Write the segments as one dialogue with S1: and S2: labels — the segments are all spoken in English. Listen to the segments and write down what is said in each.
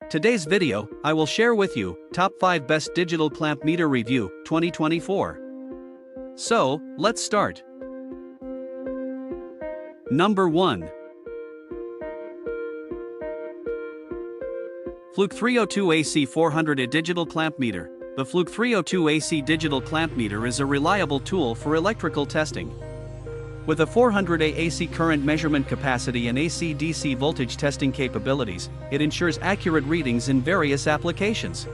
S1: Today's video, I will share with you, Top 5 Best Digital Clamp Meter Review, 2024. So, let's start. Number 1. Fluke 302 AC 400 A Digital Clamp Meter. The Fluke 302 AC Digital Clamp Meter is a reliable tool for electrical testing. With a 400A AC current measurement capacity and ACDC voltage testing capabilities, it ensures accurate readings in various applications.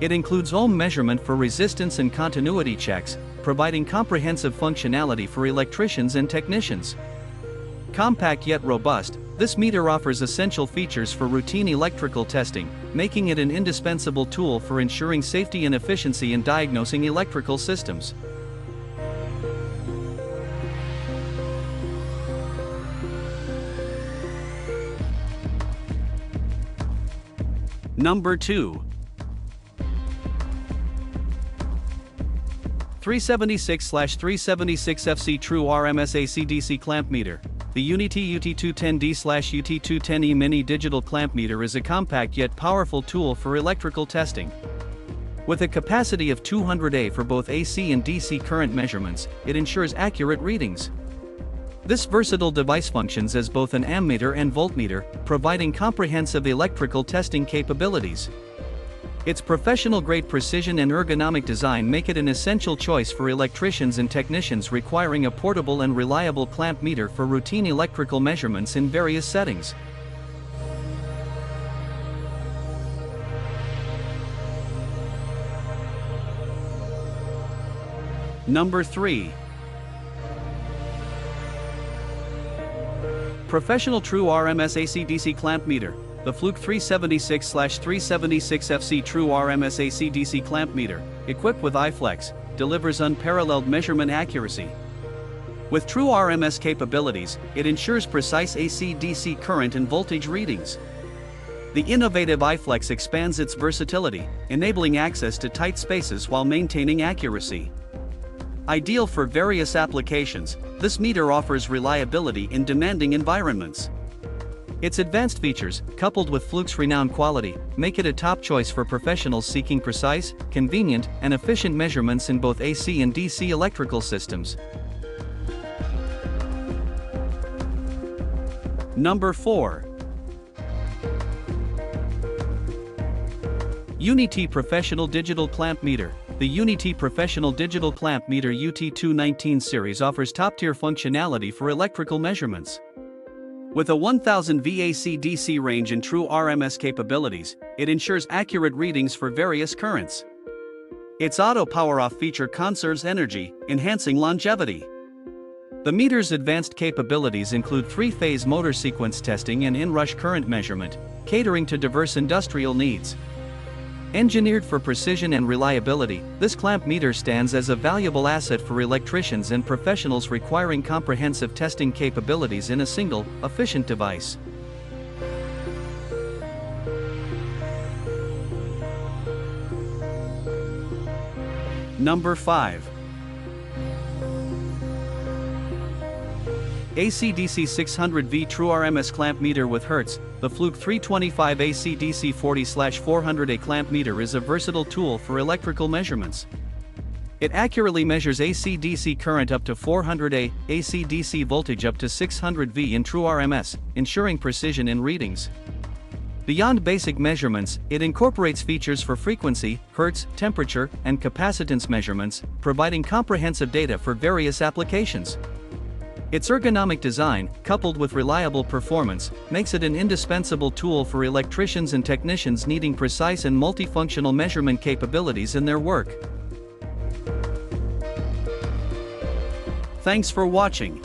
S1: It includes ohm measurement for resistance and continuity checks, providing comprehensive functionality for electricians and technicians. Compact yet robust, this meter offers essential features for routine electrical testing, making it an indispensable tool for ensuring safety and efficiency in diagnosing electrical systems. Number 2. 376/376FC TrueRMS ACDC Clamp Meter. The Unity UT210D/UT210E Mini Digital Clamp Meter is a compact yet powerful tool for electrical testing. With a capacity of 200A for both AC and DC current measurements, it ensures accurate readings. This versatile device functions as both an ammeter and voltmeter, providing comprehensive electrical testing capabilities. Its professional-grade precision and ergonomic design make it an essential choice for electricians and technicians requiring a portable and reliable clamp meter for routine electrical measurements in various settings. Number 3. Professional TrueRMS ACDC Clamp Meter. The Fluke 376/376FC TrueRMS ACDC Clamp Meter, equipped with iFlex, delivers unparalleled measurement accuracy. With TrueRMS capabilities, it ensures precise AC/DC current and voltage readings. The innovative iFlex expands its versatility, enabling access to tight spaces while maintaining accuracy. Ideal for various applications, this meter offers reliability in demanding environments. Its advanced features, coupled with Fluke's renowned quality, make it a top choice for professionals seeking precise, convenient, and efficient measurements in both AC and DC electrical systems. Number 4. Unity Professional Digital Clamp Meter. The Unity Professional Digital Clamp Meter UT219 series offers top-tier functionality for electrical measurements. With a 1000 VAC/DC range and TrueRMS capabilities, it ensures accurate readings for various currents. Its auto power-off feature conserves energy, enhancing longevity. The meter's advanced capabilities include 3-phase motor sequence testing and Inrush current measurement, catering to diverse industrial needs. Engineered for precision and reliability, this clamp meter stands as a valuable asset for electricians and professionals requiring comprehensive testing capabilities in a single, efficient device. Number 5. ACDC 600V TrueRMS Clamp Meter with Hertz. The Fluke 325 ACDC 40/400A Clamp Meter is a versatile tool for electrical measurements. It accurately measures AC/DC current up to 400A, AC/DC voltage up to 600V in TrueRMS, ensuring precision in readings. Beyond basic measurements, it incorporates features for frequency, hertz, temperature, and capacitance measurements, providing comprehensive data for various applications. Its ergonomic design, coupled with reliable performance, makes it an indispensable tool for electricians and technicians needing precise and multifunctional measurement capabilities in their work. Thanks for watching.